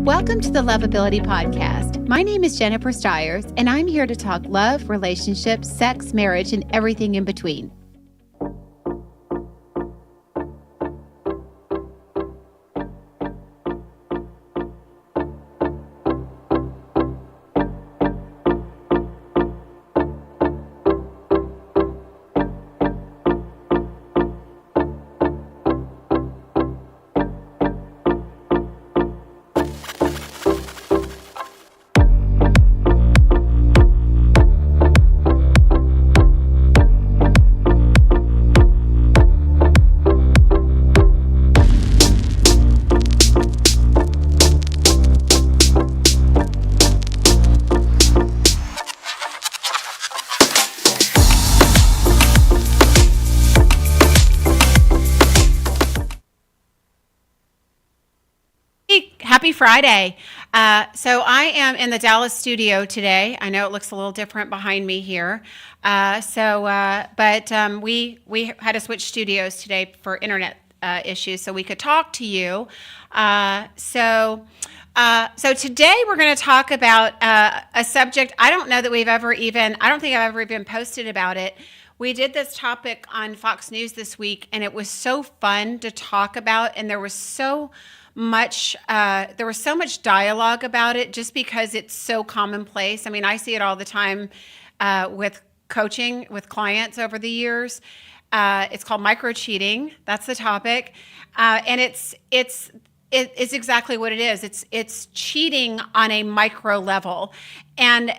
Welcome to the Lovability Podcast. My name is Jennifer Stiers, and I'm here to talk love, relationships, sex, marriage, and everything in between. Happy Friday. So I am in the Dallas studio today. I know it looks a little different behind me here. But we had to switch studios today for internet issues so we could talk to you. So today we're going to talk about a subject I don't think I've ever even posted about it. We did this topic on Fox News this week, and it was so fun to talk about, and there was so much dialogue about it just because it's so commonplace. I mean, I see it all the time with coaching with clients over the years. It's called micro cheating. That's the topic, and it's exactly what it is. It's cheating on a micro level, and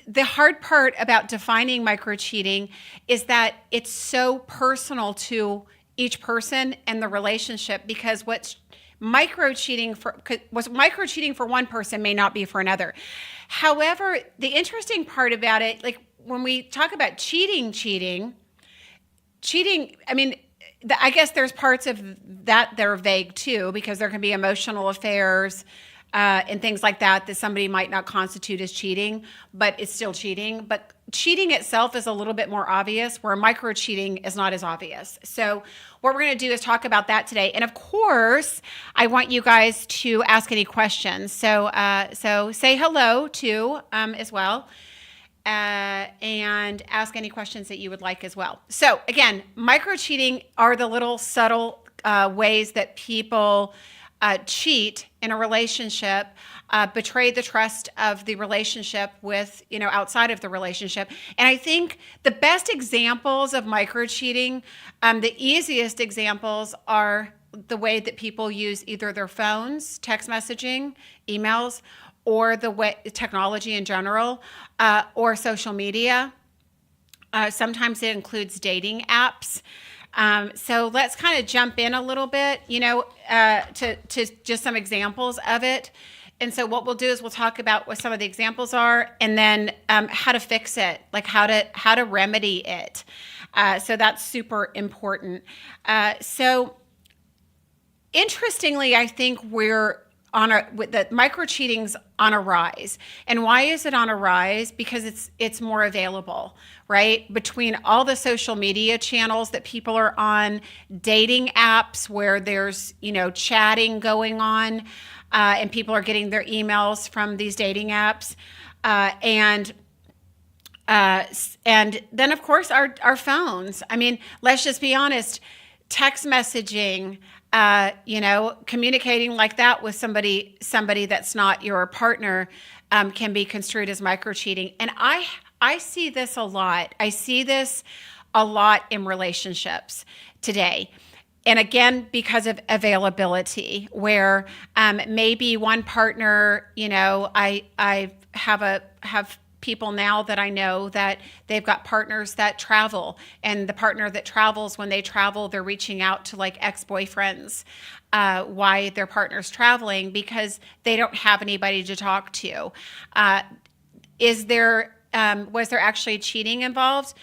the hard part about defining micro cheating is that it's so personal to each person and the relationship, because what's micro cheating for one person may not be for another. However, the interesting part about it, like when we talk about cheating, I mean, I guess there's parts of that that are vague too, because there can be emotional affairs and things like that somebody might not constitute as cheating, but it's still cheating. But cheating itself is a little bit more obvious, where micro cheating is not as obvious. So what we're going to do is talk about that today. And of course, I want you guys to ask any questions. So say hello too as well, and ask any questions that you would like as well. So again, micro cheating are the little subtle ways that people cheat in a relationship, betray the trust of the relationship with, outside of the relationship. And I think the best examples of micro cheating, the easiest examples are the way that people use either their phones, text messaging, emails, or the way technology in general, or social media. Sometimes it includes dating apps. So let's kind of jump in a little bit, to just some examples of it. And so what we'll do is we'll talk about what some of the examples are, and then how to fix it, like how to remedy it. So that's super important. So interestingly, I think we're with the micro cheating's on a rise. And why is it on a rise? Because it's more available, right? Between all the social media channels that people are on, dating apps where there's, chatting going on, and people are getting their emails from these dating apps, and then of course our phones. I mean, let's just be honest, text messaging, communicating like that with somebody that's not your partner, can be construed as micro cheating. And I see this a lot. I see this a lot in relationships today. And again, because of availability, where maybe one partner, I have people now that I know that they've got partners that travel, and the partner that travels, when they travel, they're reaching out to like ex-boyfriends why their partner's traveling, because they don't have anybody to talk to. Was there actually cheating involved?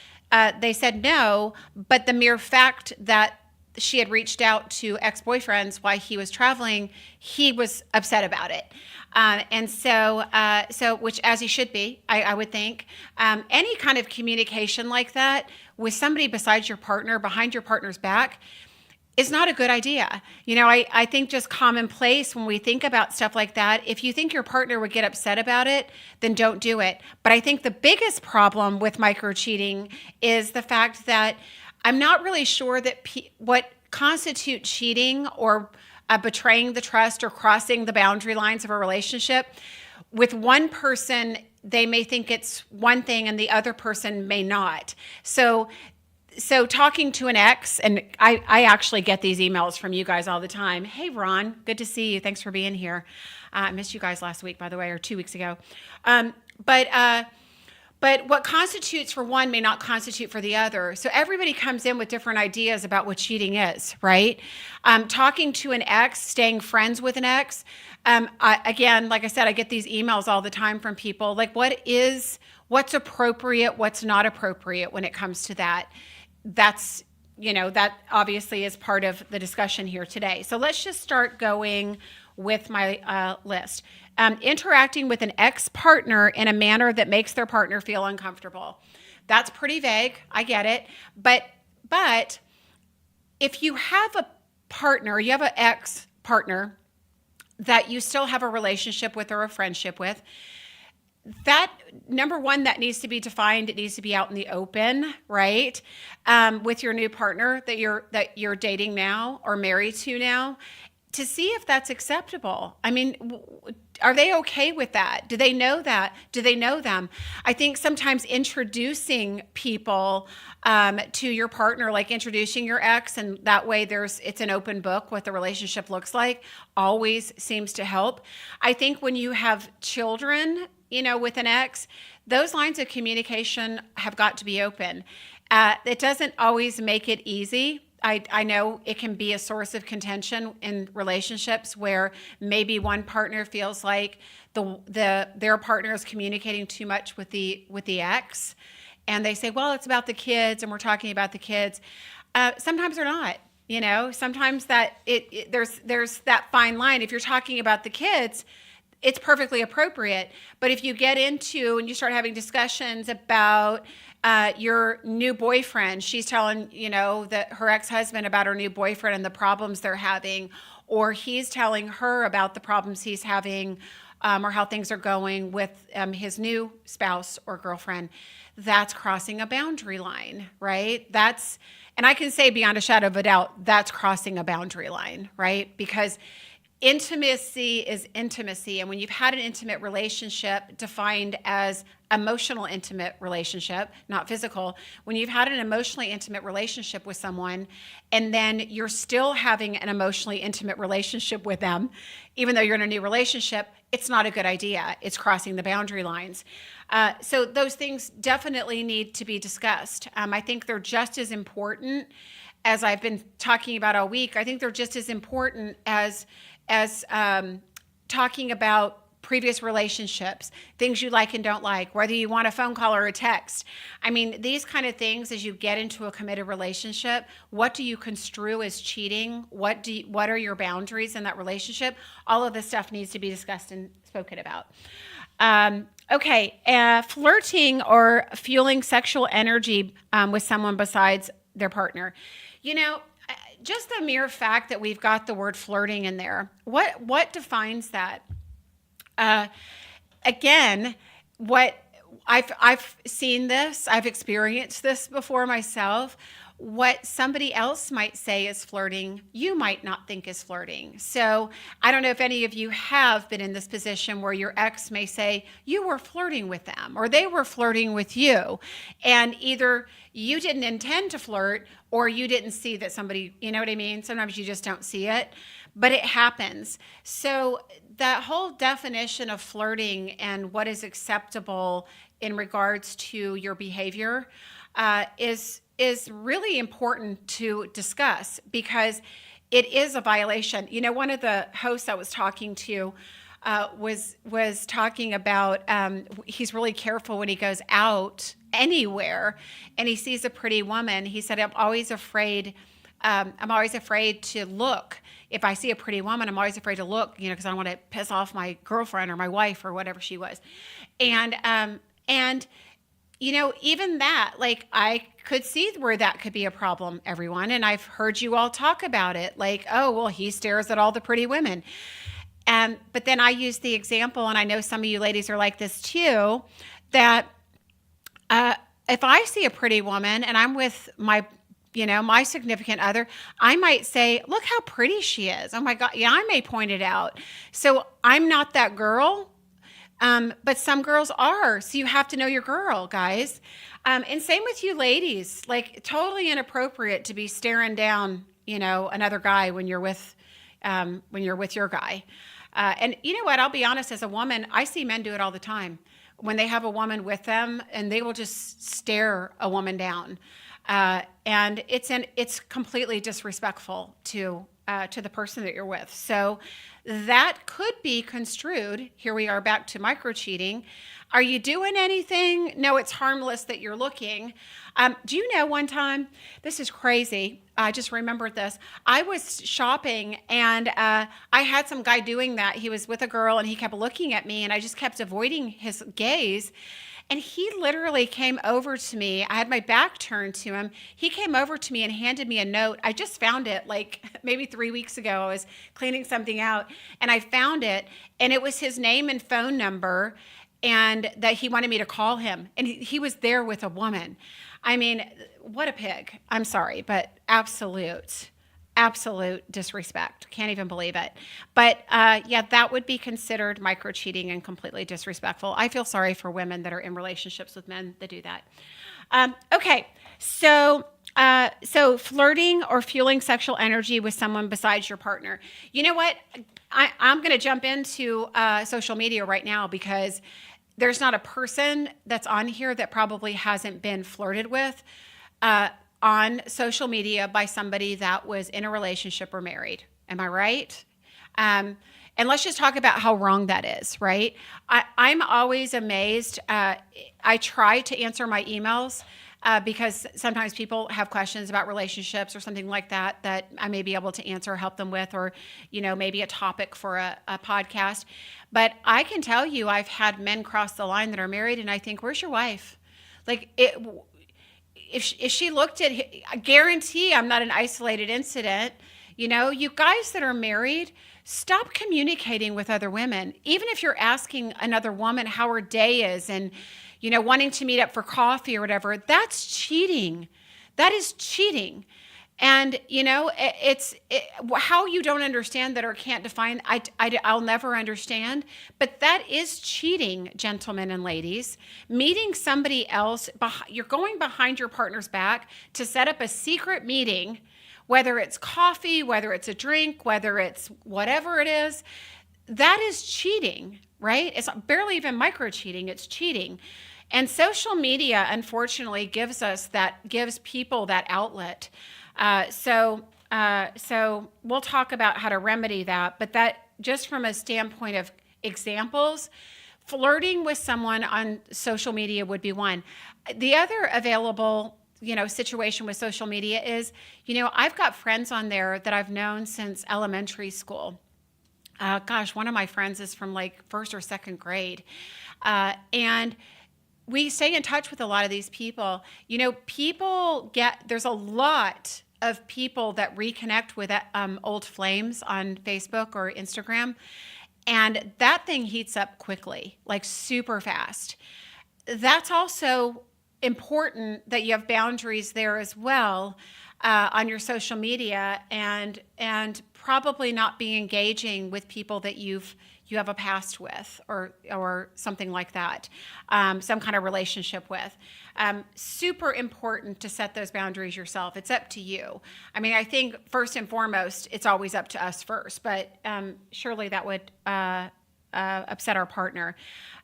They said no, but the mere fact that she had reached out to ex-boyfriends while he was traveling, he was upset about it. And so, which as he should be, I would think, any kind of communication like that with somebody besides your partner, behind your partner's back, is not a good idea. I think just commonplace when we think about stuff like that, if you think your partner would get upset about it, then don't do it. But I think the biggest problem with micro cheating is the fact that I'm not really sure that what constitutes cheating or betraying the trust or crossing the boundary lines of a relationship. With one person, they may think it's one thing and the other person may not. So talking to an ex, and I actually get these emails from you guys all the time. Hey, Ron, good to see you. Thanks for being here. I missed you guys last week, by the way, or 2 weeks ago. But what constitutes for one may not constitute for the other. So everybody comes in with different ideas about what cheating is, right? Talking to an ex, staying friends with an ex. Again, like I said, I get these emails all the time from people. Like, what's appropriate, what's not appropriate when it comes to that? That's, that obviously is part of the discussion here today. So let's just start going with my list. Interacting with an ex-partner in a manner that makes their partner feel uncomfortable. That's pretty vague. I get it. But if you have a partner, you have an ex-partner that you still have a relationship with or a friendship with, that number one, that needs to be defined. It needs to be out in the open, right? With your new partner that you're dating now or married to now, to see if that's acceptable. I mean, are they okay with that? Do they know that? Do they know them? I think sometimes introducing people to your partner, like introducing your ex, and that way it's an open book what the relationship looks like, always seems to help. I think when you have children, with an ex, those lines of communication have got to be open. It doesn't always make it easy. I know it can be a source of contention in relationships where maybe one partner feels like their partner is communicating too much with the ex, and they say, well, it's about the kids and we're talking about the kids. Sometimes they're not. Sometimes that there's that fine line. If you're talking about the kids, it's perfectly appropriate. But if you get into and you start having discussions about your new boyfriend, she's telling, that her ex-husband about her new boyfriend and the problems they're having, or he's telling her about the problems he's having or how things are going with his new spouse or girlfriend, that's crossing a boundary line, right? And I can say beyond a shadow of a doubt, that's crossing a boundary line, right? Because intimacy is intimacy. And when you've had an intimate relationship defined as emotional intimate relationship, not physical, when you've had an emotionally intimate relationship with someone and then you're still having an emotionally intimate relationship with them, even though you're in a new relationship, it's not a good idea. It's crossing the boundary lines. So those things definitely need to be discussed. I think they're just as important as I've been talking about all week. I think they're just as important as talking about previous relationships, things you like and don't like, whether you want a phone call or a text. I mean, these kind of things as you get into a committed relationship, what do you construe as cheating? What are your boundaries in that relationship? All of this stuff needs to be discussed and spoken about. Flirting or fueling sexual energy with someone besides their partner. Just the mere fact that we've got the word flirting in there, what defines that? Again, what I've seen this, I've experienced this before myself. What somebody else might say is flirting, you might not think is flirting. So I don't know if any of you have been in this position where your ex may say you were flirting with them or they were flirting with you. And either you didn't intend to flirt or you didn't see that somebody, you know what I mean? Sometimes you just don't see it, but it happens. So that whole definition of flirting and what is acceptable in regards to your behavior is really important to discuss because it is a violation. One of the hosts I was talking to was talking about he's really careful when he goes out anywhere and he sees a pretty woman. He said, I'm always afraid to look. If I see a pretty woman, I'm always afraid to look, because I don't want to piss off my girlfriend or my wife or whatever she was. And even that, like, I could see where that could be a problem, everyone. And I've heard you all talk about it. Like, oh, well, he stares at all the pretty women. But then I use the example, and I know some of you ladies are like this too, that if I see a pretty woman and I'm with my significant other, I might say, look how pretty she is. Oh my God. Yeah, I may point it out. So I'm not that girl. But some girls are. So you have to know your girl, guys. And same with you ladies, like totally inappropriate to be staring down, another guy when you're with your guy. And you know what? I'll be honest, as a woman, I see men do it all the time when they have a woman with them, and they will just stare a woman down. And it's completely disrespectful to the person that you're with. So that could be construed. Here we are back to micro cheating. Are you doing anything? No, it's harmless that you're looking. Do you know one time, this is crazy, I just remembered this. I was shopping and I had some guy doing that. He was with a girl and he kept looking at me and I just kept avoiding his gaze. And he literally came over to me. I had my back turned to him. He came over to me and handed me a note. I just found it like maybe 3 weeks ago. I was cleaning something out and I found it. And it was his name and phone number, and that he wanted me to call him. And he was there with a woman. I mean, what a pig. I'm sorry, but absolute disrespect. Can't even believe it. But yeah, that would be considered micro cheating and completely disrespectful. I feel sorry for women that are in relationships with men that do that. Okay, so flirting or fueling sexual energy with someone besides your partner. You know what? I'm going to jump into social media right now, because there's not a person that's on here that probably hasn't been flirted with on social media by somebody that was in a relationship or married. Am I right? And let's just talk about how wrong that is, right? I'm always amazed. I try to answer my emails because sometimes people have questions about relationships or something like that I may be able to answer or help them with, or, maybe a topic for a podcast. But I can tell you, I've had men cross the line that are married, and I think, where's your wife? Like, if she looked at, I guarantee I'm not an isolated incident. You guys that are married, stop communicating with other women. Even if you're asking another woman how her day is and, wanting to meet up for coffee or whatever, that's cheating. That is cheating. And, how you don't understand that or can't define, I'll never understand. But that is cheating, gentlemen and ladies. Meeting somebody else, you're going behind your partner's back to set up a secret meeting, whether it's coffee, whether it's a drink, whether it's whatever it is. That is cheating, right? It's barely even micro cheating, it's cheating. And social media, unfortunately, gives people that outlet. So we'll talk about how to remedy that, but that just from a standpoint of examples, flirting with someone on social media would be one. The other available, situation with social media is, I've got friends on there that I've known since elementary school. One of my friends is from like first or second grade. And we stay in touch with a lot of these people. There's a lot of people that reconnect with old flames on Facebook or Instagram. And that thing heats up quickly, like super fast. That's also important that you have boundaries there as well on your social media, and probably not be engaging with people that you have a past with or something like that, some kind of relationship with. Super important to set those boundaries yourself. It's up to you. I mean, I think first and foremost, it's always up to us first, but surely that would upset our partner.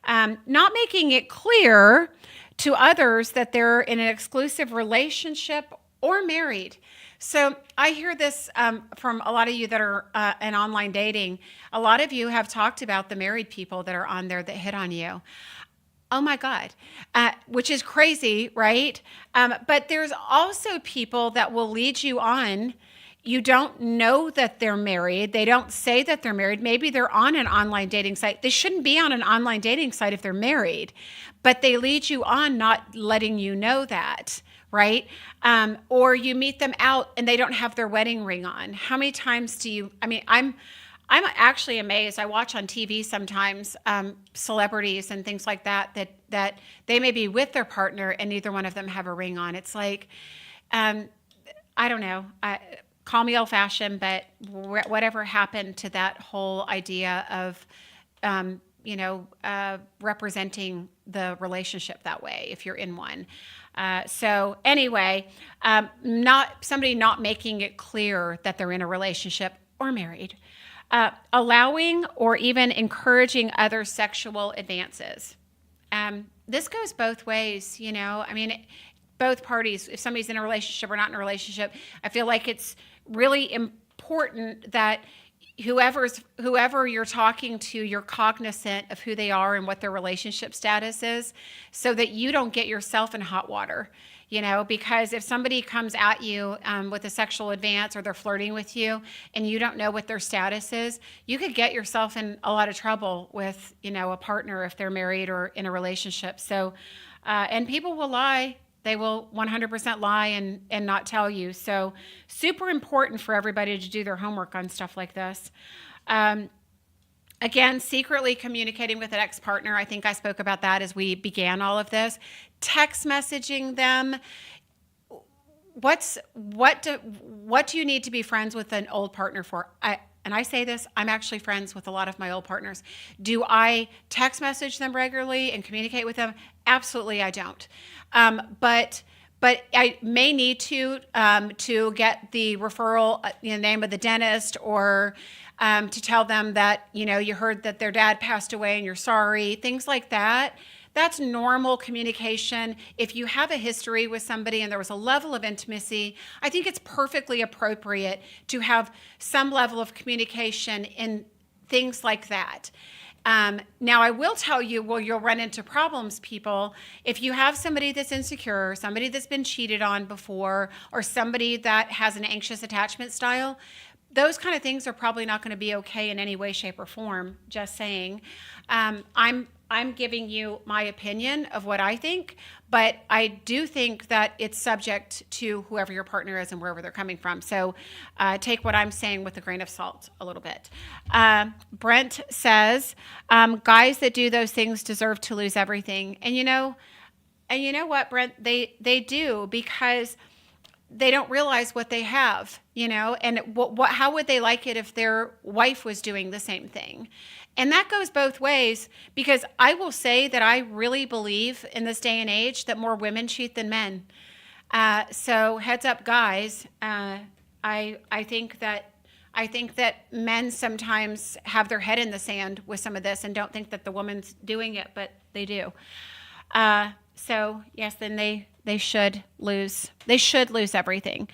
Not making it clear to others that they're in an exclusive relationship or married. So I hear this from a lot of you that are in online dating. A lot of you have talked about the married people that are on there that hit on you. Oh my God, which is crazy, right? But there's also people that will lead you on You don't know that they're married. They don't say that they're married. Maybe they're on an online dating site. They shouldn't be on an online dating site if they're married, but they lead you on not letting you know that, right? Or you meet them out and they don't have their wedding ring on. How many times do you, I mean, I'm actually amazed. I watch on TV sometimes celebrities and things like that they may be with their partner and neither one of them have a ring on. It's like, I don't know. Call me old-fashioned, but whatever happened to that whole idea of, representing the relationship that way if you're in one. So anyway, not making it clear that they're in a relationship or married. Allowing or even encouraging other sexual advances. This goes both ways, I mean, both parties, if somebody's in a relationship or not in a relationship, I feel like it's really important that whoever you're talking to, you're cognizant of who they are and what their relationship status is so that you don't get yourself in hot water, because if somebody comes at you with a sexual advance or they're flirting with you and you don't know what their status is, you could get yourself in a lot of trouble with, a partner if they're married or in a relationship. So, and people will lie. They will 100% lie and not tell you. So super important for everybody to do their homework on stuff like this. Again, secretly communicating with an ex-partner. I think I spoke about that as we began all of this. Text messaging them. What do you need to be friends with an old partner for? And I say this, I'm actually friends with a lot of my old partners. Do I text message them regularly and communicate with them? Absolutely, I don't. But I may need to get the referral, name of the dentist, or to tell them that, you heard that their dad passed away and you're sorry, things like that. That's normal communication. If you have a history with somebody and there was a level of intimacy, I think it's perfectly appropriate to have some level of communication in things like that. Now, I will tell you, you'll run into problems, people. If you have somebody that's insecure, somebody that's been cheated on before, or somebody that has an anxious attachment style, those kind of things are probably not going to be okay in any way, shape, or form. Just saying. I'm giving you my opinion of what I think, but I do think that it's subject to whoever your partner is and wherever they're coming from. So take what I'm saying with a grain of salt a little bit. Brent says, guys that do those things deserve to lose everything. And you know what, Brent? They do, because they don't realize what they have, and how would they like it if their wife was doing the same thing? And that goes both ways, because I will say that I really believe in this day and age that more women cheat than men. So heads up, guys. I think that men sometimes have their head in the sand with some of this and don't think that the woman's doing it, but they do. So yes, then they should lose everything.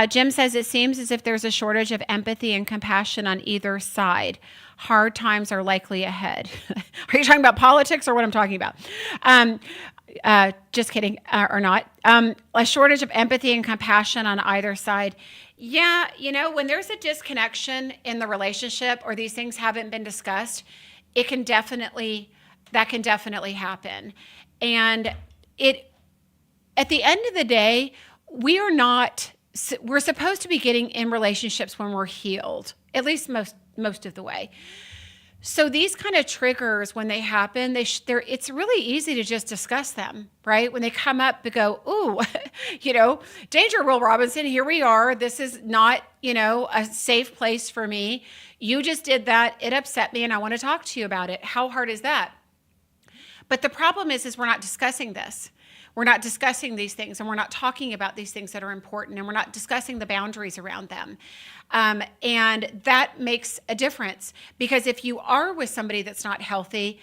Jim says, it seems as if there's a shortage of empathy and compassion on either side. Hard times are likely ahead. Are you talking about politics or what I'm talking about? Just kidding, or not. A shortage of empathy and compassion on either side. Yeah, when there's a disconnection in the relationship or these things haven't been discussed, that can definitely happen. And at the end of the day, we're supposed to be getting in relationships when we're healed, at least most of the way. So these kind of triggers, when they happen, it's really easy to just discuss them, right? When they come up, to go, ooh, danger, Will Robinson, here we are. This is not, a safe place for me. You just did that. It upset me and I want to talk to you about it. How hard is that? But the problem is we're not discussing this. We're not discussing these things, and we're not talking about these things that are important, and we're not discussing the boundaries around them. And that makes a difference, because if you are with somebody that's not healthy,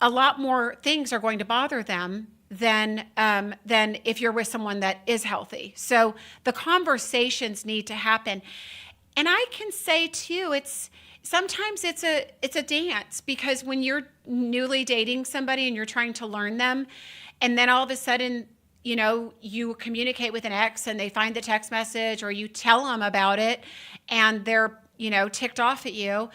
a lot more things are going to bother them than if you're with someone that is healthy. So the conversations need to happen. And I can say too, sometimes it's a dance, because when you're newly dating somebody and you're trying to learn them, and then all of a sudden you communicate with an ex and they find the text message or you tell them about it and they're, ticked off at you,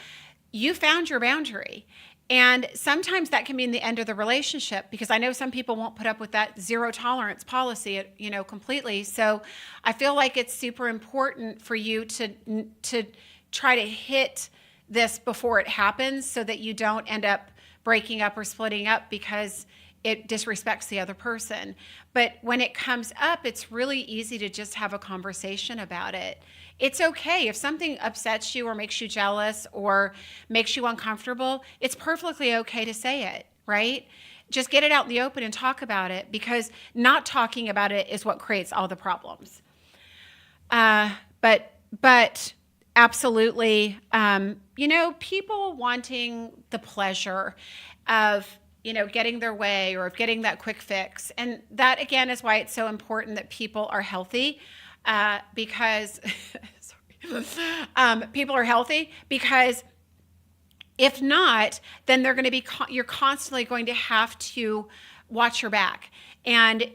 you found your boundary. And sometimes that can mean the end of the relationship, because I know some people won't put up with that zero tolerance policy, completely. So I feel like it's super important for you to try to hit this before it happens so that you don't end up breaking up or splitting up because it disrespects the other person. But when it comes up, it's really easy to just have a conversation about it. It's okay if something upsets you or makes you jealous or makes you uncomfortable. It's perfectly okay to say it, right? Just get it out in the open and talk about it, because not talking about it is what creates all the problems. But absolutely, people wanting the pleasure of getting their way or of getting that quick fix. And that, again, is why it's so important that people are healthy, because people are healthy, because if not, then they're going to be, you're constantly going to have to watch your back and,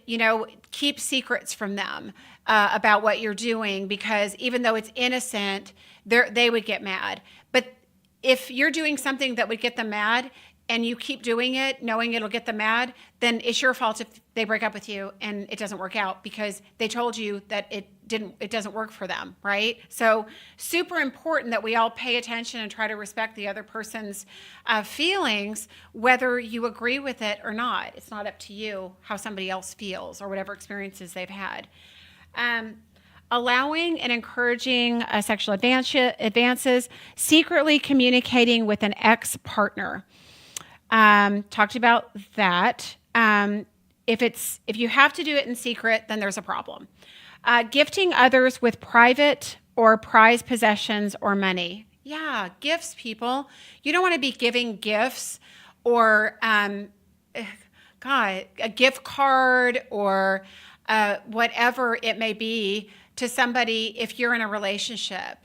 keep secrets from them about what you're doing, because even though it's innocent, they would get mad. But if you're doing something that would get them mad, and you keep doing it knowing it'll get them mad, then it's your fault if they break up with you and it doesn't work out, because they told you that it doesn't work for them, right? So super important that we all pay attention and try to respect the other person's feelings, whether you agree with it or not. It's not up to you how somebody else feels or whatever experiences they've had. Allowing and encouraging sexual advances, secretly communicating with an ex-partner. Talked about that. If you have to do it in secret, then there's a problem. Gifting others with private or prized possessions or money. Yeah, gifts, people. You don't want to be giving gifts or, a gift card or whatever it may be to somebody if you're in a relationship.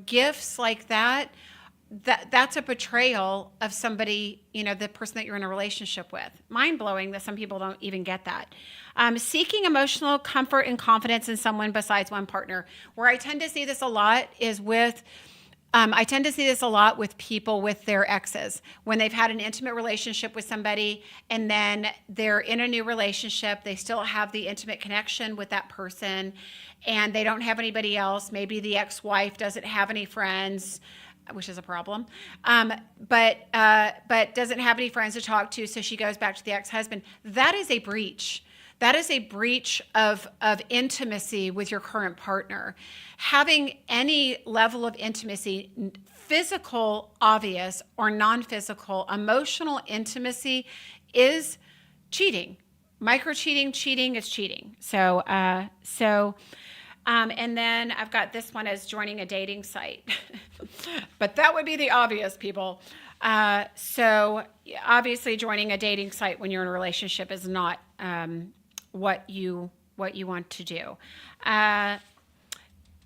Gifts like that's a betrayal of somebody, the person that you're in a relationship with. Mind-blowing that some people don't even get that. Seeking emotional comfort and confidence in someone besides one partner. Where I tend to see this a lot is with people with their exes, when they've had an intimate relationship with somebody and then they're in a new relationship. They still have the intimate connection with that person and they don't have anybody else. Maybe the ex-wife doesn't have any friends, which is a problem, but doesn't have any friends to talk to, so she goes back to the ex-husband. That is a breach. That is a breach of intimacy with your current partner. Having any level of intimacy, physical, obvious, or non-physical, emotional intimacy is cheating. Micro-cheating, cheating is cheating. So, and then I've got this one as joining a dating site. But that would be the obvious, people. So obviously joining a dating site when you're in a relationship is not what you want to do.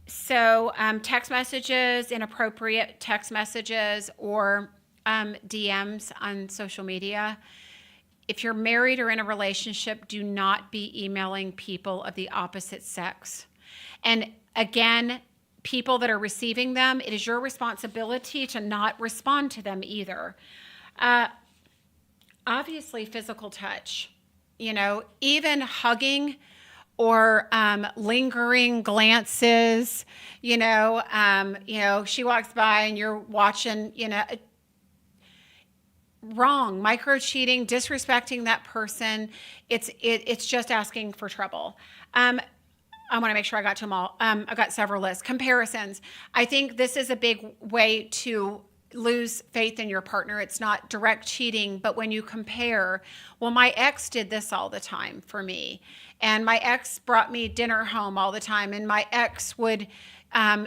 So text messages, inappropriate text messages, or DMs on social media. If you're married or in a relationship, do not be emailing people of the opposite sex. And again, people that are receiving them, it is your responsibility to not respond to them either. Obviously, physical touch, even hugging or lingering glances, she walks by and you're watching, wrong, micro cheating, disrespecting that person. It's just asking for trouble. I want to make sure I got to them all. I've got several lists. Comparisons. I think this is a big way to lose faith in your partner. It's not direct cheating, but when you compare, well, my ex did this all the time for me, and my ex brought me dinner home all the time, and my ex would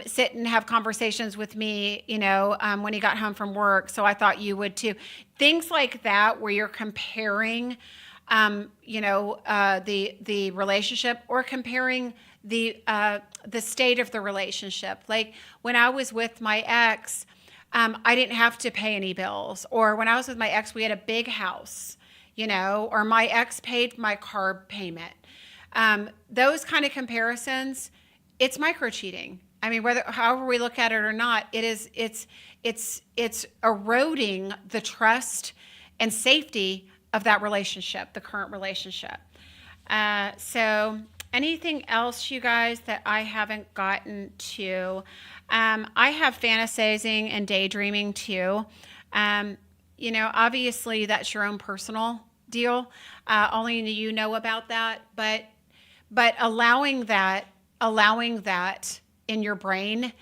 sit and have conversations with me, when he got home from work, so I thought you would too. Things like that where you're comparing, the relationship, or comparing the state of the relationship. Like when I was with my ex, I didn't have to pay any bills. Or when I was with my ex, we had a big house, or my ex paid my car payment. Those kind of comparisons, it's micro cheating. I mean, however we look at it or not, it's eroding the trust and safety of that relationship, the current relationship. So anything else, you guys, that I haven't gotten to? I have fantasizing and daydreaming too. Obviously that's your own personal deal. Only you know about that, but allowing that in your brain,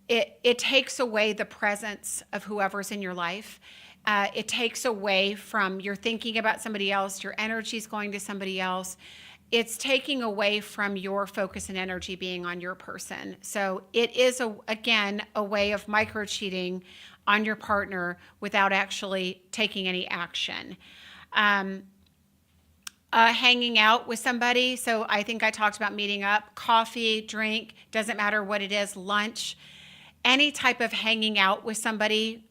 it takes away the presence of whoever's in your life. It takes away from your thinking about somebody else, your energy's going to somebody else. It's taking away from your focus and energy being on your person. So it is, again, a way of micro cheating on your partner without actually taking any action. Hanging out with somebody. So I think I talked about meeting up, coffee, drink, doesn't matter what it is, lunch, any type of hanging out with somebody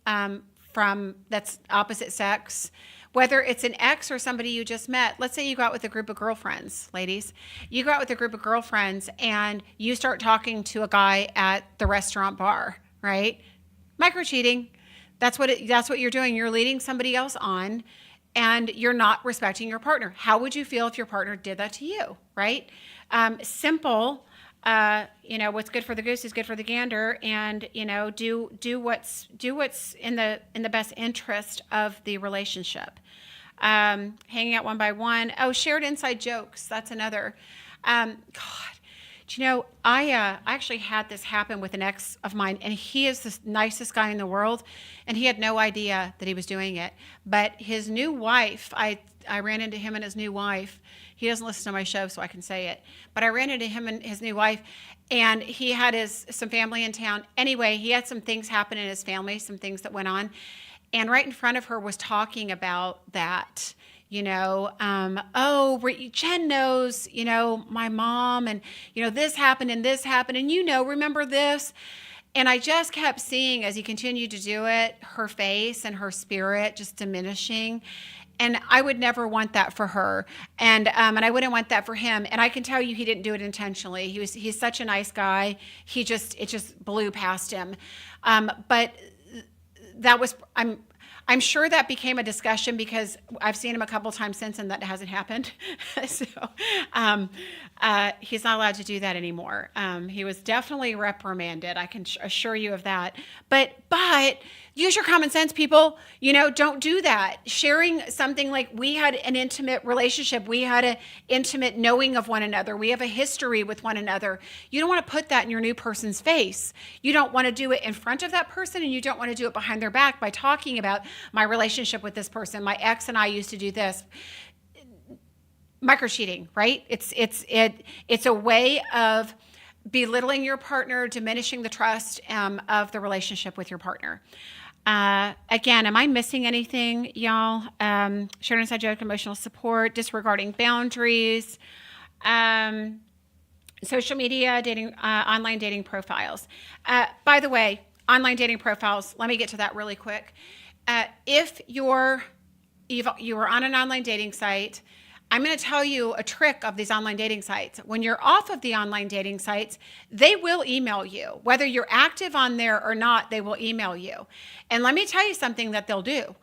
from that's opposite sex, whether it's an ex or somebody you just met. Let's say you go out with a group of girlfriends, ladies. You go out with a group of girlfriends and you start talking to a guy at the restaurant bar, right? Micro cheating. That's what you're doing. You're leading somebody else on, and you're not respecting your partner. How would you feel if your partner did that to you, right? Simple. What's good for the goose is good for the gander, and do what's in the best interest of the relationship. Hanging out one by one. Oh, shared inside jokes. That's another. God, I actually had this happen with an ex of mine, and he is the nicest guy in the world, and he had no idea that he was doing it. But his new wife, I ran into him and his new wife. He doesn't listen to my show, so I can say it. But I ran into him and his new wife, and he had some family in town. Anyway, he had some things happen in his family, some things that went on. And right in front of her was talking about that. Jen knows, my mom, and, this happened, and remember this? And I just kept seeing, as he continued to do it, her face and her spirit just diminishing. And I would never want that for her. And I wouldn't want that for him. And I can tell you he didn't do it intentionally. He's such a nice guy. It just blew past him. But that was, I'm sure that became a discussion because I've seen him a couple times since and that hasn't happened. So he's not allowed to do that anymore. He was definitely reprimanded. I can assure you of that. But use your common sense, people. Don't do that. Sharing something like we had an intimate relationship. We had an intimate knowing of one another. We have a history with one another. You don't want to put that in your new person's face. You don't want to do it in front of that person, and you don't want to do it behind their back by talking about my relationship with this person. My ex and I used to do this. Micro cheating, right? It's a way of belittling your partner, diminishing the trust of the relationship with your partner. Again, am I missing anything, y'all? Sharing inside joke, emotional support, disregarding boundaries, social media, dating, online dating profiles. By the way, online dating profiles, let me get to that really quick. If you are on an online dating site, I'm going to tell you a trick of these online dating sites. When you're off of the online dating sites, they will email you. Whether you're active on there or not, they will email you. And let me tell you something that they'll do.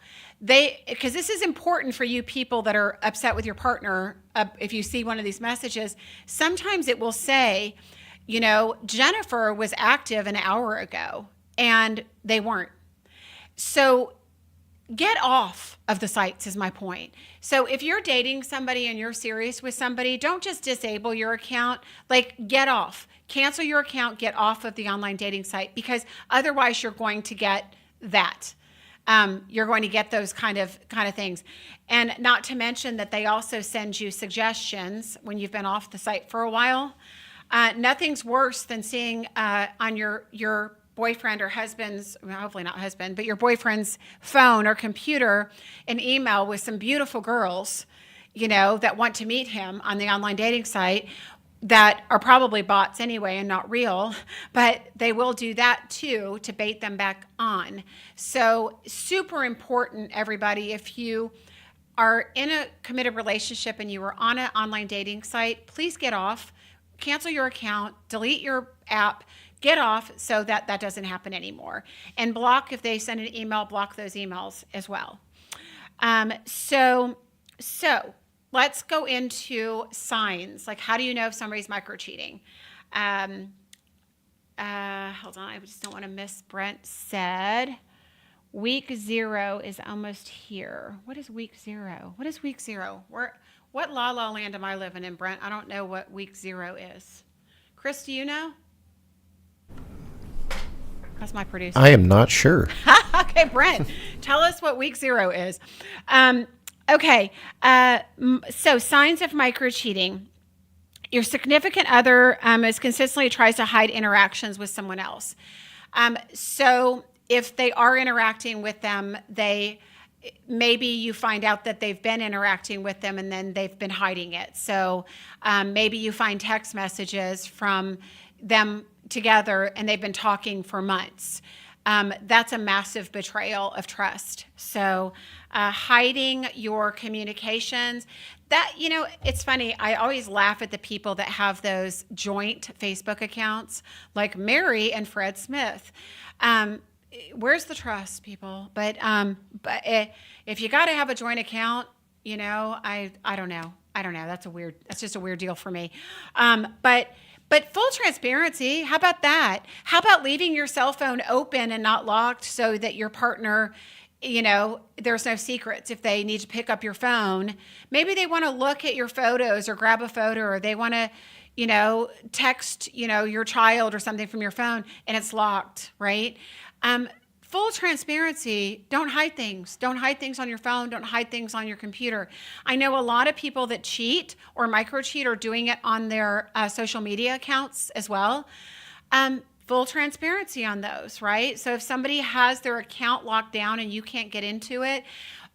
Because this is important for you people that are upset with your partner. If you see one of these messages, sometimes it will say, Jennifer was active an hour ago, and they weren't. So get off of the sites is my point. So if you're dating somebody and you're serious with somebody, don't just disable your account. Get off. Cancel your account, get off of the online dating site, because otherwise you're going to get that. You're going to get those kind of things. And not to mention that they also send you suggestions when you've been off the site for a while. Nothing's worse than seeing on your boyfriend or husband's, well, hopefully not husband, but your boyfriend's phone or computer, an email with some beautiful girls, that want to meet him on the online dating site, that are probably bots anyway and not real, but they will do that too to bait them back on. So super important, everybody, if you are in a committed relationship and you are on an online dating site, please get off, cancel your account, delete your app, get off so that that doesn't happen anymore. And block, if they send an email, block those emails as well. So let's go into signs. Like, how do you know if somebody's micro cheating? Hold on, I just don't want to miss. Brent said, week 0 is almost here. What is week 0? What is week 0? What la la land am I living in, Brent? I don't know what week 0 is. Chris, do you know? That's my producer. I am not sure. Okay, Brent, tell us what week 0 is. Okay, so signs of micro cheating. Your significant other is consistently tries to hide interactions with someone else. So if they are interacting with them, maybe you find out that they've been interacting with them and then they've been hiding it. So maybe you find text messages from them together and they've been talking for months. That's a massive betrayal of trust. So hiding your communications, that, it's funny. I always laugh at the people that have those joint Facebook accounts like Mary and Fred Smith. Where's the trust, people? But if you got to have a joint account, I don't know. That's just a weird deal for me. But full transparency, how about that? How about leaving your cell phone open and not locked so that your partner, there's no secrets. If they need to pick up your phone, maybe they want to look at your photos or grab a photo, or they want to, text, your child or something from your phone and it's locked, right? Full transparency. Don't hide things. Don't hide things on your phone. Don't hide things on your computer. I know a lot of people that cheat or micro cheat are doing it on their social media accounts as well. Full transparency on those, right? So if somebody has their account locked down and you can't get into it,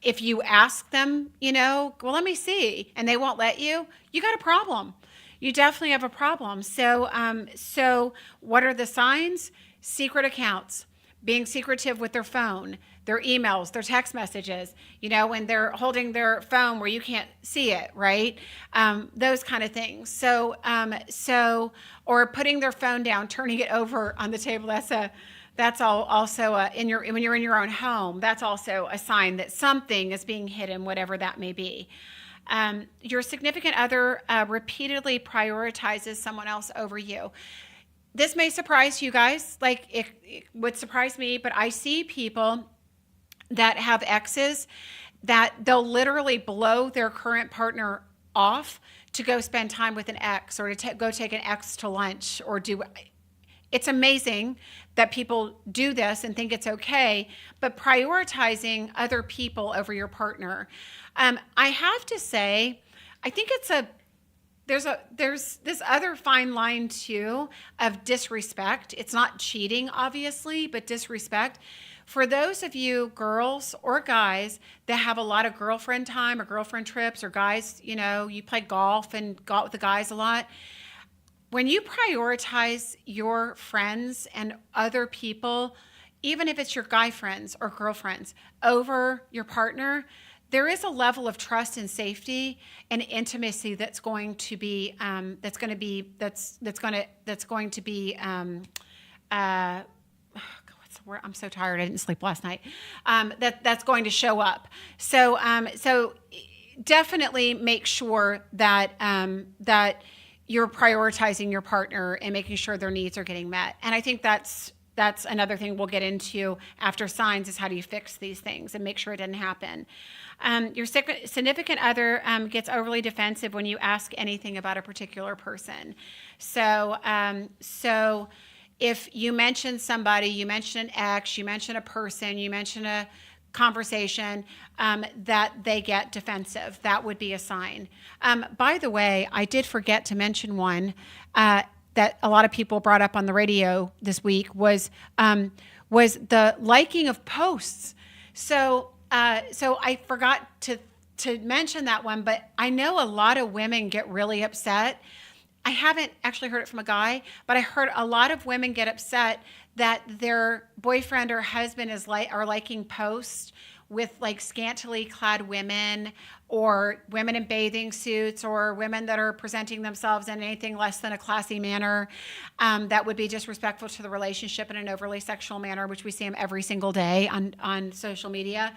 if you ask them, well, let me see, and they won't let you, you got a problem. You definitely have a problem. So what are the signs? Secret accounts. Being secretive with their phone, their emails, their text messages, when they're holding their phone where you can't see it, right? Those kind of things. So, or putting their phone down, turning it over on the table. That's also when you're in your own home. That's also a sign that something is being hidden, whatever that may be. Your significant other repeatedly prioritizes someone else over you. This may surprise you guys, like it would surprise me, but I see people that have exes that they'll literally blow their current partner off to go spend time with an ex, or to go take an ex to lunch, or it's amazing that people do this and think it's okay, but prioritizing other people over your partner. I have to say, I think there's this other fine line too of disrespect. It's not cheating, obviously, but disrespect. For those of you girls or guys that have a lot of girlfriend time or girlfriend trips, or guys, you play golf and go out with the guys a lot. When you prioritize your friends and other people, even if it's your guy friends or girlfriends, over your partner, there is a level of trust and safety and intimacy that's going to be what's the word? I'm so tired. I didn't sleep last night. That's going to show up. So definitely make sure that that you're prioritizing your partner and making sure their needs are getting met. And I think that's another thing we'll get into after signs, is how do you fix these things and make sure it doesn't happen. Your significant other gets overly defensive when you ask anything about a particular person. So if you mention somebody, you mention an ex, you mention a person, you mention a conversation, that they get defensive, that would be a sign. By the way, I did forget to mention one that a lot of people brought up on the radio this week was the liking of posts. So I forgot to mention that one, but I know a lot of women get really upset. I haven't actually heard it from a guy, but I heard a lot of women get upset that their boyfriend or husband are liking posts with like scantily clad women or women in bathing suits or women that are presenting themselves in anything less than a classy manner that would be disrespectful to the relationship in an overly sexual manner, which we see them every single day on social media.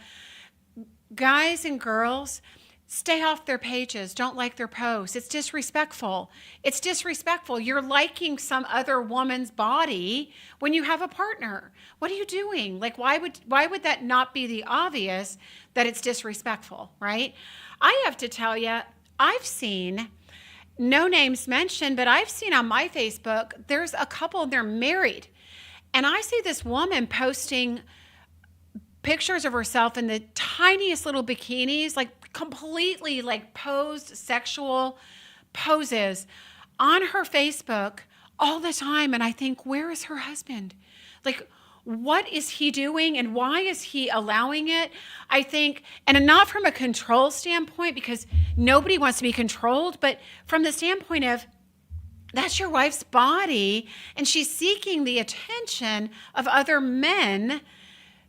Guys and girls, stay off their pages. Don't like their posts. It's disrespectful. It's disrespectful. You're liking some other woman's body when you have a partner. What are you doing? Like, why would that not be the obvious that it's disrespectful, right? I have to tell you, I've seen, no names mentioned, but I've seen on my Facebook, there's a couple, they're married. And I see this woman posting pictures of herself in the tiniest little bikinis, like completely like posed sexual poses on her Facebook all the time. And I think, where is her husband? Like, what is he doing and why is he allowing it? I think, and not from a control standpoint, because nobody wants to be controlled, but from the standpoint of, that's your wife's body and she's seeking the attention of other men.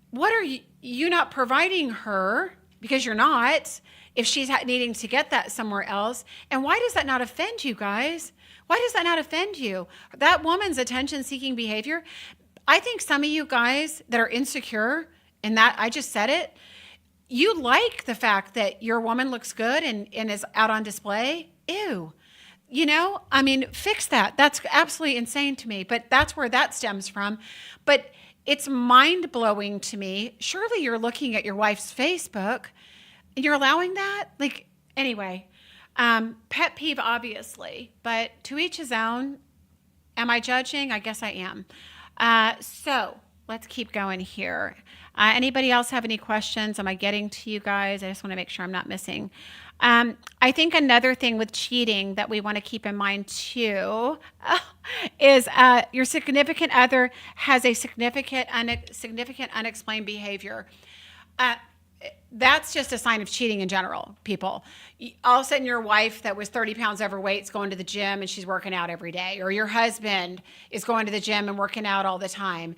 What are you not providing her, because you're not, if she's needing to get that somewhere else? And why does that not offend you guys? Why does that not offend you? That woman's attention-seeking behavior. I think some of you guys that are insecure, and that I just said it, you like the fact that your woman looks good and is out on display. Ew. You know, I mean, fix that. That's absolutely insane to me, but that's where that stems from. But it's mind-blowing to me. Surely you're looking at your wife's Facebook and you're allowing that? Like, anyway, pet peeve, obviously, but to each his own. Am I judging? I guess I am. So let's keep going here. Anybody else have any questions? Am I getting to you guys? I just want to make sure I'm not missing. I think another thing with cheating that we want to keep in mind too is your significant other has a significant unexplained behavior. That's just a sign of cheating in general, people. All of a sudden, your wife that was 30 pounds overweight is going to the gym and she's working out every day. Or your husband is going to the gym and working out all the time.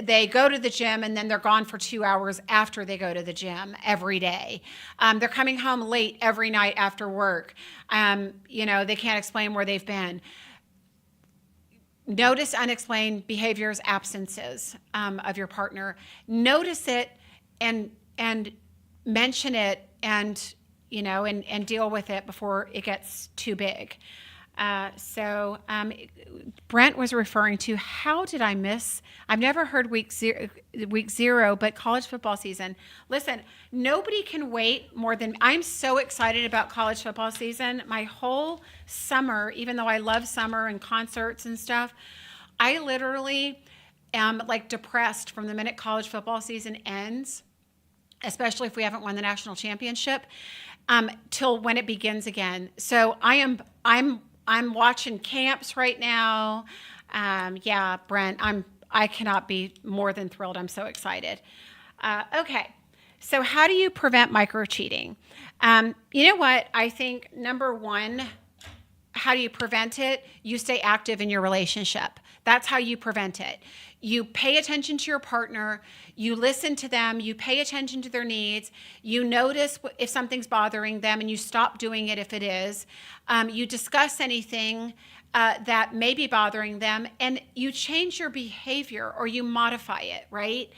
They go to the gym and then they're gone for 2 hours after they go to the gym every day. They're coming home late every night after work. They can't explain where they've been. Notice unexplained behaviors, absences of your partner. Notice it and mention it and deal with it before it gets too big. Brent was referring to, how did I miss? I've never heard week zero, but college football season. Listen, nobody can wait more than, I'm so excited about college football season. My whole summer, even though I love summer and concerts and stuff, I literally am like depressed from the minute college football season ends, especially if we haven't won the national championship, till when it begins again. So I'm watching camps right now. Yeah, Brent, I cannot be more than thrilled. I'm so excited. Okay, so how do you prevent micro cheating? You know what? I think number one, how do you prevent it? You stay active in your relationship. That's how you prevent it. You pay attention to your partner, you listen to them, you pay attention to their needs, you notice if something's bothering them and you stop doing it if it is. You discuss anything that may be bothering them and you change your behavior or you modify it, right?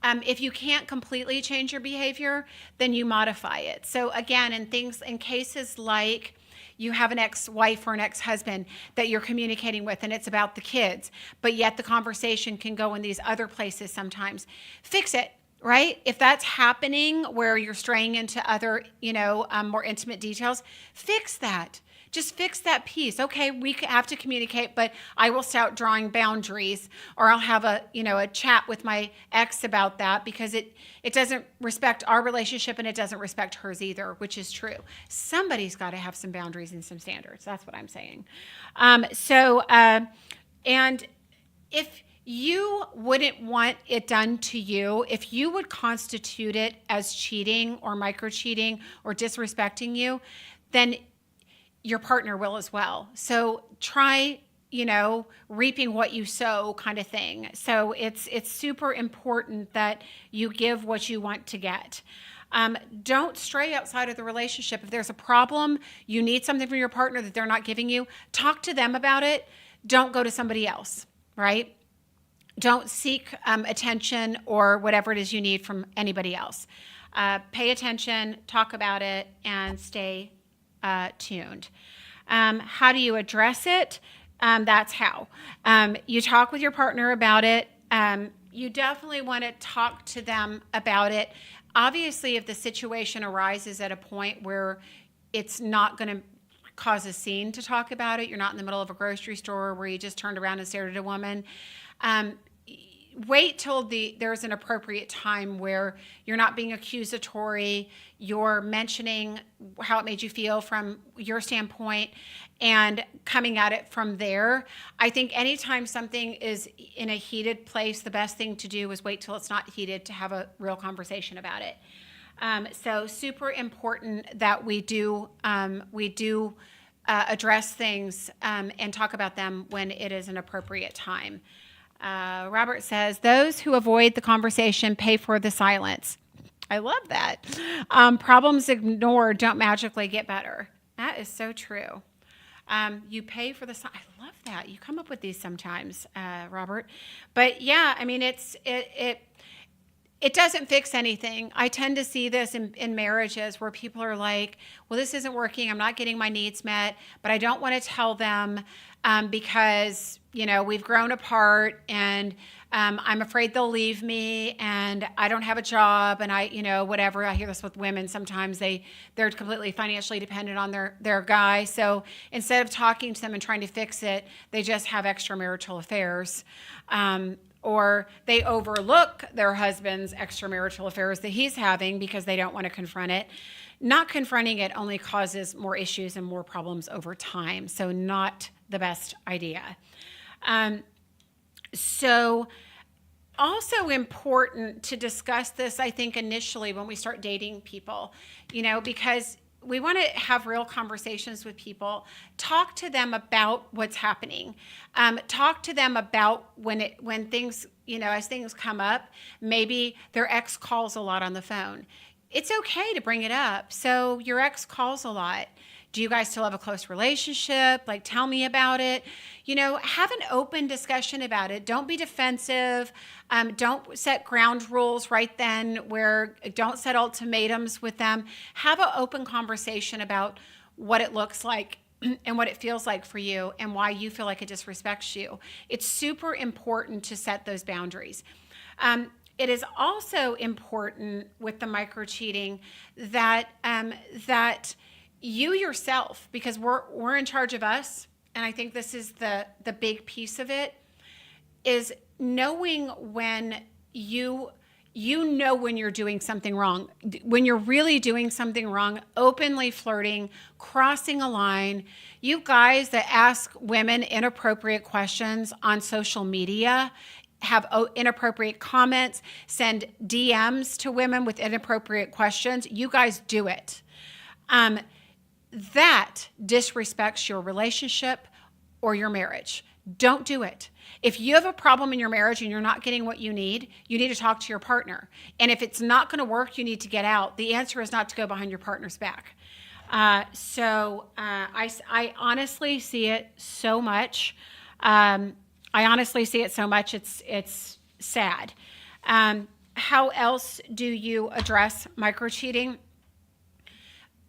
If you can't completely change your behavior, then you modify it. So again, in cases like you have an ex-wife or an ex-husband that you're communicating with and it's about the kids, but yet the conversation can go in these other places sometimes. Fix it, right? If that's happening where you're straying into other, more intimate details, fix that. Just fix that piece. Okay, we have to communicate, but I will start drawing boundaries, or I'll have a chat with my ex about that because it doesn't respect our relationship and it doesn't respect hers either, which is true. Somebody's got to have some boundaries and some standards. That's what I'm saying. And if you wouldn't want it done to you, if you would constitute it as cheating or micro cheating or disrespecting you, then your partner will as well. So try reaping what you sow kind of thing. So it's super important that you give what you want to get. Don't stray outside of the relationship. If there's a problem, you need something from your partner that they're not giving you, talk to them about it. Don't go to somebody else, right? Don't seek attention or whatever it is you need from anybody else. Pay attention, talk about it, and stay tuned. How do you address it? That's how. You talk with your partner about it. You definitely want to talk to them about it. Obviously, if the situation arises at a point where it's not going to cause a scene to talk about it, you're not in the middle of a grocery store where you just turned around and stared at a woman, wait till there's an appropriate time where you're not being accusatory, you're mentioning how it made you feel from your standpoint and coming at it from there. I think anytime something is in a heated place, the best thing to do is wait till it's not heated to have a real conversation about it. So super important that we do address things and talk about them when it is an appropriate time. Robert says, those who avoid the conversation pay for the silence. I love that. Problems ignored don't magically get better. That is so true. You pay for the silence. I love that. You come up with these sometimes, Robert. But yeah, I mean, it doesn't fix anything. I tend to see this in marriages where people are like, well, this isn't working. I'm not getting my needs met, but I don't want to tell them because, we've grown apart and I'm afraid they'll leave me and I don't have a job and whatever. I hear this with women. Sometimes they're completely financially dependent on their guy. So instead of talking to them and trying to fix it, they just have extramarital affairs. Or they overlook their husband's extramarital affairs that he's having because they don't want to confront it. Not confronting it only causes more issues and more problems over time. So not the best idea. So also important to discuss this, I think, initially when we start dating people, because we want to have real conversations with people. Talk to them about what's happening. Talk to them about when things, as things come up, maybe their ex calls a lot on the phone. It's okay to bring it up. So your ex calls a lot. Do you guys still have a close relationship? Like, tell me about it. Have an open discussion about it. Don't be defensive. Don't set ground rules right then don't set ultimatums with them. Have an open conversation about what it looks like and what it feels like for you and why you feel like it disrespects you. It's super important to set those boundaries. It is also important with the micro-cheating that you yourself, because we're in charge of us, and I think this is the big piece of it, is knowing when you know when you're doing something wrong, when you're really doing something wrong, openly flirting, crossing a line. You guys that ask women inappropriate questions on social media, have inappropriate comments, send DMs to women with inappropriate questions, you guys do it. That disrespects your relationship or your marriage. Don't do it. If you have a problem in your marriage and you're not getting what you need to talk to your partner. And if it's not going to work, you need to get out. The answer is not to go behind your partner's back. I honestly see it so much. It's sad. How else do you address micro-cheating?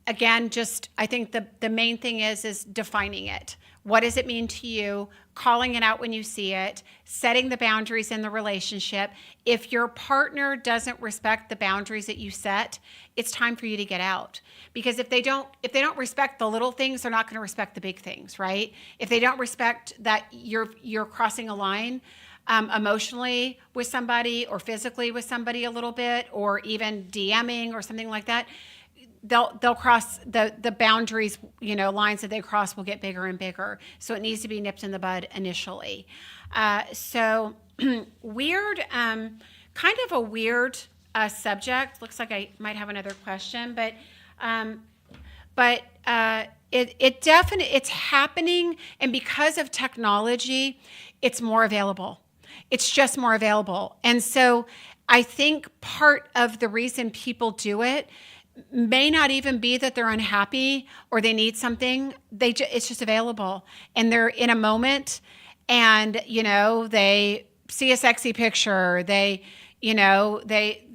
Again, I think the main thing is defining it. What does it mean to you? Calling it out when you see it, setting the boundaries in the relationship. If your partner doesn't respect the boundaries that you set, it's time for you to get out. Because if they don't respect the little things, they're not going to respect the big things, right? If they don't respect that you're crossing a line emotionally with somebody or physically with somebody a little bit, or even DMing or something like that, they'll cross the boundaries, lines that they cross will get bigger and bigger. So it needs to be nipped in the bud initially. Weird, kind of a weird subject. Looks like I might have another question, but it's happening, and because of technology, it's more available. It's just more available. And so I think part of the reason people do it may not even be that they're unhappy or they need something. It's just available, and they're in a moment, and they see a sexy picture, they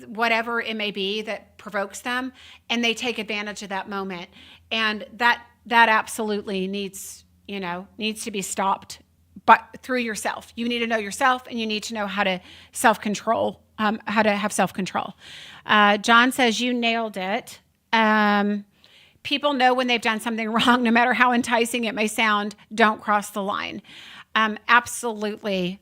whatever it may be that provokes them, and they take advantage of that moment. And that absolutely needs to be stopped, but through yourself. You need to know yourself, and you need to know how to self-control, how to have self-control. John says, you nailed it. People know when they've done something wrong, no matter how enticing it may sound. Don't cross the line. Absolutely.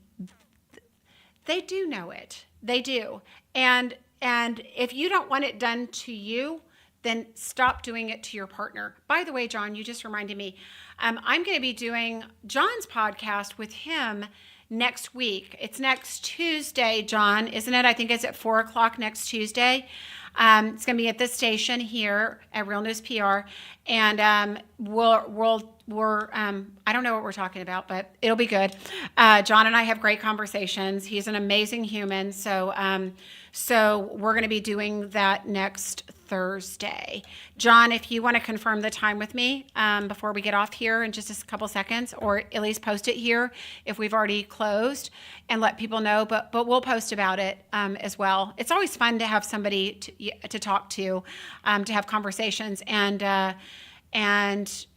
They do know it. They do. And if you don't want it done to you, then stop doing it to your partner. By the way, John, you just reminded me, I'm going to be doing John's podcast with him next week. It's next Tuesday, John, isn't it? I think it's at 4:00 next Tuesday. It's going to be at this station here at Real News PR, and we're I don't know what we're talking about, but it'll be good. John and I have great conversations. He's an amazing human, so we're going to be doing that next Thursday. John, if you want to confirm the time with me before we get off here in just a couple seconds, or at least post it here if we've already closed, and let people know, but we'll post about it as well. It's always fun to have somebody to talk to have conversations, and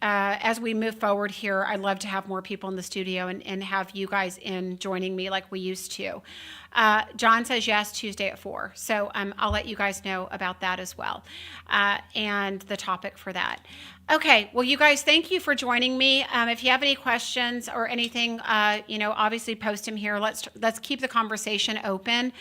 as we move forward here, I'd love to have more people in the studio and have you guys in joining me like we used to. John says yes, Tuesday at 4. So I'll let you guys know about that as well, and the topic for that. Okay, well, you guys, thank you for joining me. If you have any questions or anything, obviously post them here. Let's keep the conversation open.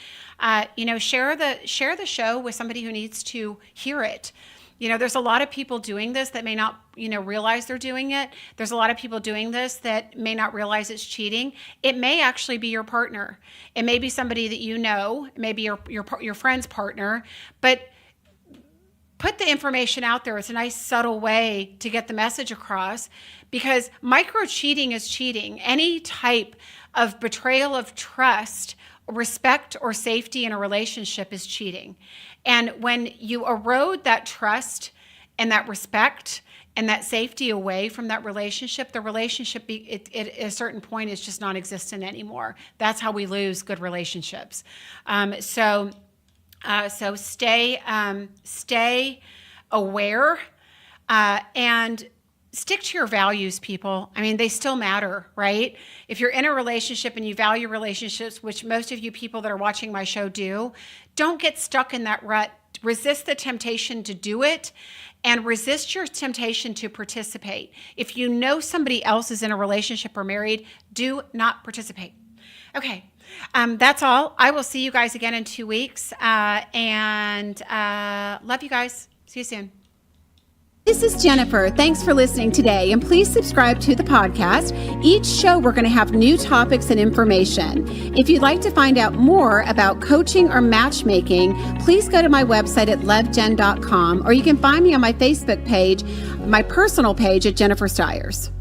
Share the show with somebody who needs to hear it. There's a lot of people doing this that may not, realize they're doing it. There's a lot of people doing this that may not realize it's cheating. It may actually be your partner. It may be somebody that it may be your friend's partner, but put the information out there. It's a nice subtle way to get the message across, because micro cheating is cheating. Any type of betrayal of trust, respect, or safety in a relationship is cheating. And when you erode that trust and that respect and that safety away from that relationship, the relationship at a certain point is just non-existent anymore. That's how we lose good relationships. So stay aware and stick to your values, people. I mean, they still matter, right? If you're in a relationship and you value relationships, which most of you people that are watching my show do, don't get stuck in that rut. Resist the temptation to do it, and resist your temptation to participate. If you know somebody else is in a relationship or married, do not participate. Okay, that's all. I will see you guys again in 2 weeks, and love you guys. See you soon. This is Jennifer. Thanks for listening today, and please subscribe to the podcast. Each show we're going to have new topics and information. If you'd like to find out more about coaching or matchmaking, please go to my website at lovegen.com, or you can find me on my Facebook page, my personal page at Jennifer Stiers.